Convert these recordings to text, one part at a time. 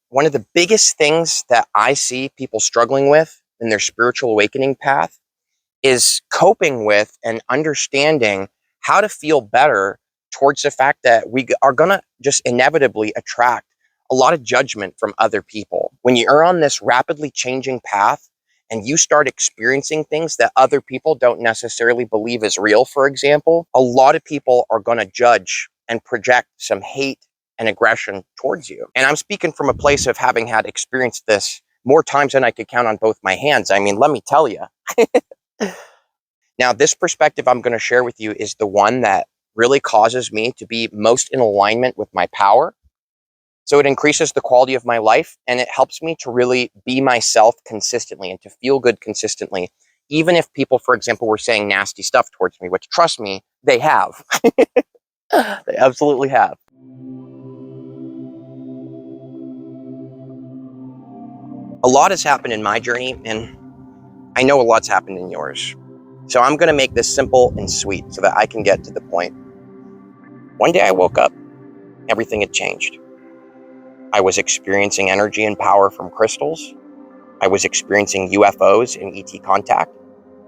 one of the biggest things that I see people struggling with in their spiritual awakening path is coping with and understanding how to feel better towards the fact that we are going to just inevitably attract a lot of judgment from other people. When you are on this rapidly changing path and you start experiencing things that other people don't necessarily believe is real, for example, a lot of people are going to judge and project some hate and aggression towards you. And I'm speaking from a place of having had experienced this more times than I could count on both my hands. I mean, let me tell you. Now, this perspective I'm going to share with you is the one that really causes me to be most in alignment with my power. So it increases the quality of my life, and it helps me to really be myself consistently and to feel good consistently, even if people, for example, were saying nasty stuff towards me, which, trust me, they have. They absolutely have. A lot has happened in my journey, and I know a lot's happened in yours. So I'm going to make this simple and sweet so that I can get to the point. One day I woke up, everything had changed. I was experiencing energy and power from crystals. I was experiencing UFOs and ET contact.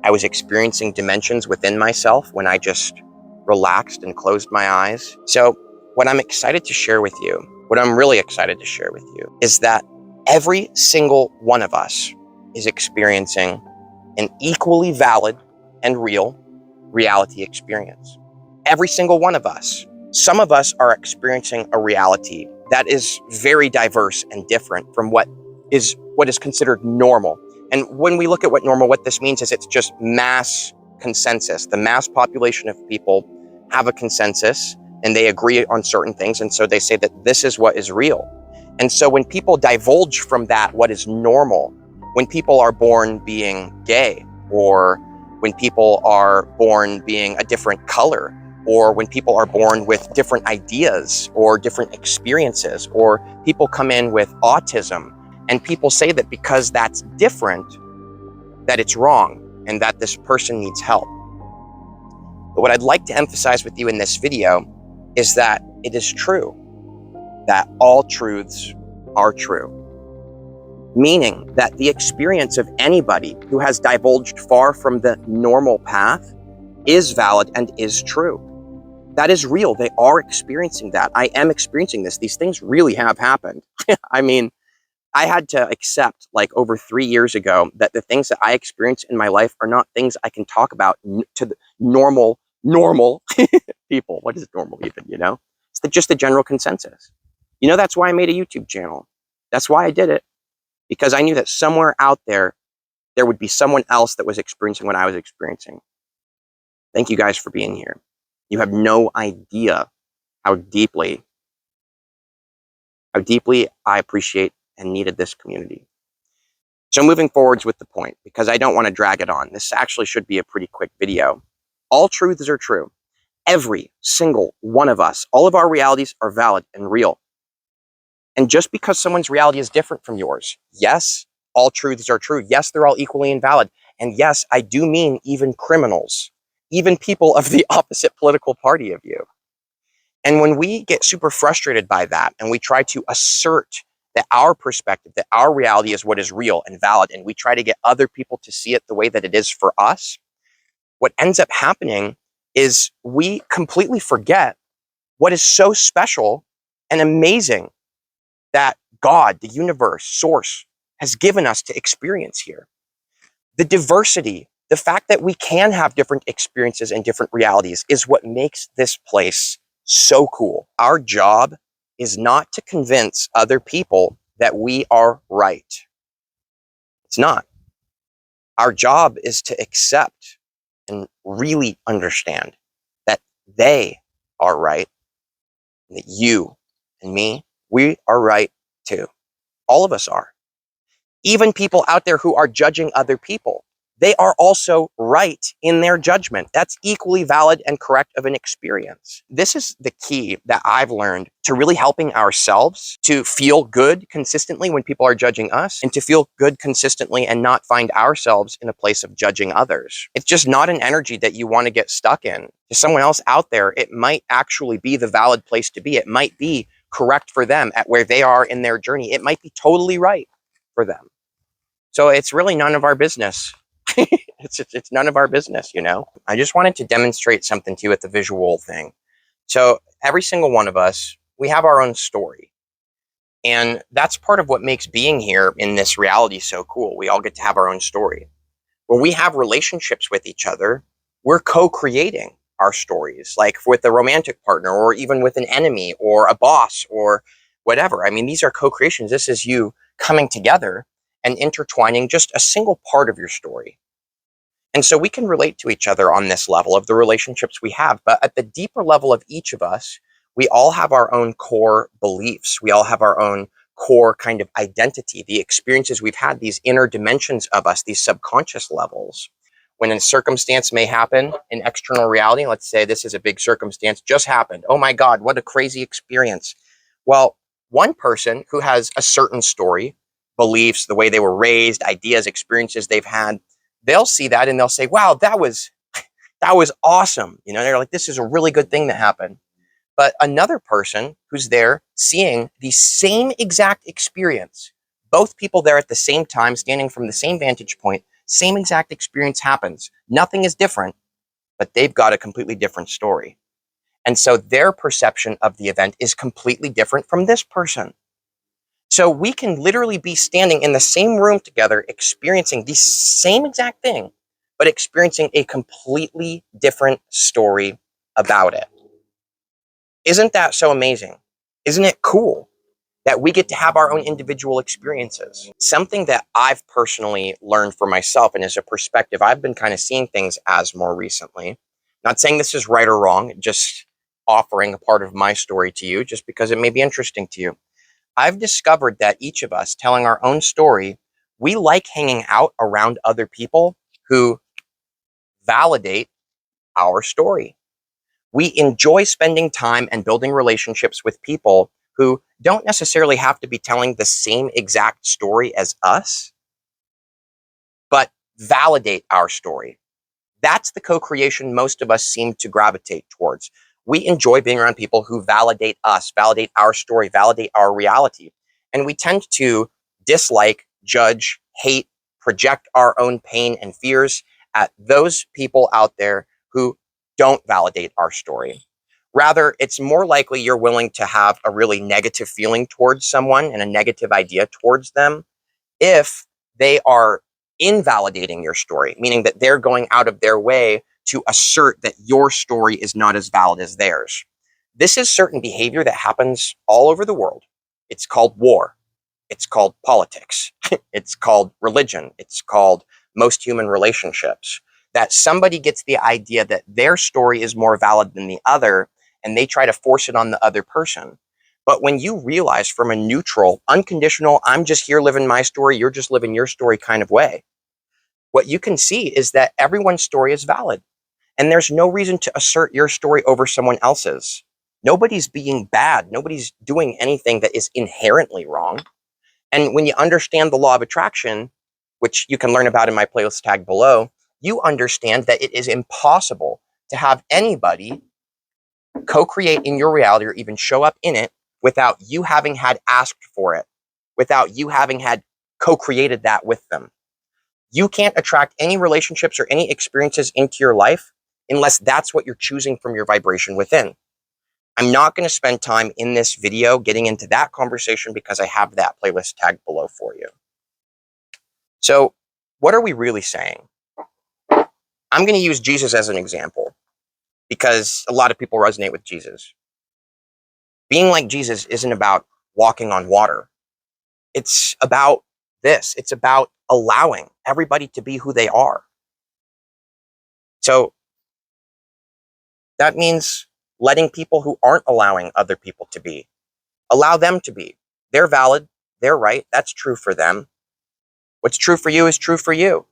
I was experiencing dimensions within myself when I just relaxed and closed my eyes. So what I'm excited to share with you, what I'm really excited to share with you, is that every single one of us is experiencing an equally valid and real reality experience. Every single one of us. Some of us are experiencing a reality that is very diverse and different from what is considered normal. And when we look at what normal, what this means is it's just mass consensus. The mass population of people have a consensus and they agree on certain things. And so they say that this is what is real. And so when people divulge from that, what is normal, when people are born being gay, or when people are born being a different color, or when people are born with different ideas or different experiences, or people come in with autism, and people say that because that's different, that it's wrong and that this person needs help. But what I'd like to emphasize with you in this video is that it is true that all truths are true. Meaning that the experience of anybody who has divulged far from the normal path is valid and is true. That is real. They are experiencing that. I am experiencing this. These things really have happened. I mean, I had to accept, like, over 3 years ago, that the things that I experience in my life are not things I can talk about to the normal people. What is normal even, you know? It's just the general consensus. You know, that's why I made a YouTube channel. That's why I did it. Because I knew that somewhere out there, there would be someone else that was experiencing what I was experiencing. Thank you guys for being here. You have no idea how deeply I appreciate and needed this community. So moving forwards with the point, because I don't want to drag it on. This actually should be a pretty quick video. All truths are true. Every single one of us, all of our realities are valid and real. And just because someone's reality is different from yours, yes, all truths are true. Yes, they're all equally invalid. And yes, I do mean even criminals, even people of the opposite political party of you. And when we get super frustrated by that and we try to assert that our perspective, that our reality is what is real and valid, and we try to get other people to see it the way that it is for us, what ends up happening is we completely forget what is so special and amazing that God, the universe, source, has given us to experience here. The diversity, the fact that we can have different experiences and different realities is what makes this place so cool. Our job is not to convince other people that we are right. It's not. Our job is to accept and really understand that they are right, and that you and me, we are right too. All of us are. Even people out there who are judging other people, they are also right in their judgment. That's equally valid and correct of an experience. This is the key that I've learned to really helping ourselves to feel good consistently when people are judging us, and to feel good consistently and not find ourselves in a place of judging others. It's just not an energy that you want to get stuck in. To someone else out there, it might actually be the valid place to be. It might be correct for them at where they are in their journey. It might be totally right for them. So it's really none of our business. It's none of our business, you know? I just wanted to demonstrate something to you with the visual thing. So every single one of us, we have our own story. And that's part of what makes being here in this reality so cool. We all get to have our own story. When we have relationships with each other, we're co-creating our stories, like with a romantic partner or even with an enemy or a boss or whatever. I mean, these are co-creations. This is you coming together and intertwining just a single part of your story. And so we can relate to each other on this level of the relationships we have. But at the deeper level of each of us, we all have our own core beliefs. We all have our own core kind of identity, the experiences we've had, these inner dimensions of us, these subconscious levels. When a circumstance may happen in external reality, let's say this is a big circumstance, just happened. Oh my God, what a crazy experience. Well, one person who has a certain story, beliefs, the way they were raised, ideas, experiences they've had, they'll see that and they'll say, wow, that was awesome. You know, they're like, this is a really good thing that happened. But another person who's there seeing the same exact experience, both people there at the same time, standing from the same vantage point, same exact experience happens. Nothing is different, but they've got a completely different story. And so their perception of the event is completely different from this person. So we can literally be standing in the same room together, experiencing the same exact thing, but experiencing a completely different story about it. Isn't that so amazing? Isn't it cool that we get to have our own individual experiences? Something that I've personally learned for myself and as a perspective, I've been kind of seeing things as more recently. Not saying this is right or wrong, just offering a part of my story to you just because it may be interesting to you. I've discovered that each of us telling our own story, we like hanging out around other people who validate our story. We enjoy spending time and building relationships with people who don't necessarily have to be telling the same exact story as us, but validate our story. That's the co-creation most of us seem to gravitate towards. We enjoy being around people who validate us, validate our story, validate our reality. And we tend to dislike, judge, hate, project our own pain and fears at those people out there who don't validate our story. Rather, it's more likely you're willing to have a really negative feeling towards someone and a negative idea towards them if they are invalidating your story, meaning that they're going out of their way to assert that your story is not as valid as theirs. This is certain behavior that happens all over the world. It's called war. It's called politics. It's called religion. It's called most human relationships. That somebody gets the idea that their story is more valid than the other, and they try to force it on the other person. But when you realize from a neutral, unconditional, I'm just here living my story, you're just living your story kind of way, what you can see is that everyone's story is valid. And there's no reason to assert your story over someone else's. Nobody's being bad. Nobody's doing anything that is inherently wrong. And when you understand the law of attraction, which you can learn about in my playlist tag below, you understand that it is impossible to have anybody co-create in your reality or even show up in it without you having had asked for it, without you having had co-created that with them. You can't attract any relationships or any experiences into your life unless that's what you're choosing from your vibration within. I'm not going to spend time in this video getting into that conversation because I have that playlist tagged below for you. So what are we really saying? I'm going to use Jesus as an example because a lot of people resonate with Jesus. Being like Jesus isn't about walking on water. It's about this. It's about allowing everybody to be who they are. So that means letting people who aren't allowing other people to be, allow them to be. They're valid. They're right. That's true for them. What's true for you is true for you.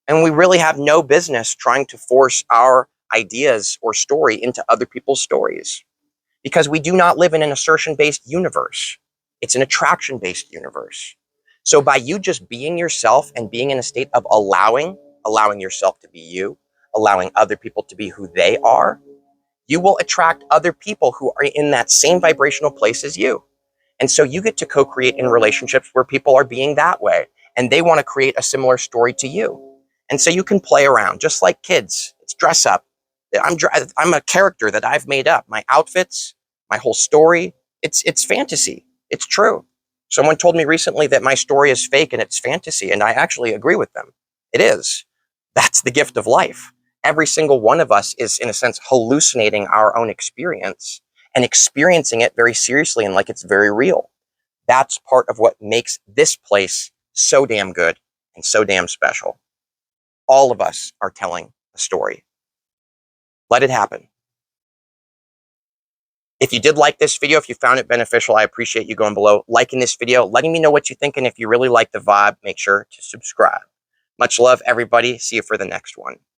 And we really have no business trying to force our ideas or story into other people's stories because we do not live in an assertion-based universe. It's an attraction-based universe. So by you just being yourself and being in a state of allowing yourself to be you, allowing other people to be who they are, you will attract other people who are in that same vibrational place as you. And so you get to co-create in relationships where people are being that way and they want to create a similar story to you. And so you can play around just like kids. It's dress up. I'm a character that I've made up. My outfits, my whole story, it's fantasy. It's true. Someone told me recently that my story is fake and it's fantasy, and I actually agree with them. It is. That's the gift of life. Every single one of us is, in a sense, hallucinating our own experience and experiencing it very seriously and like it's very real. That's part of what makes this place so damn good and so damn special. All of us are telling a story. Let it happen. If you did like this video, if you found it beneficial, I appreciate you going below, liking this video, letting me know what you think, and if you really like the vibe, make sure to subscribe. Much love, everybody. See you for the next one.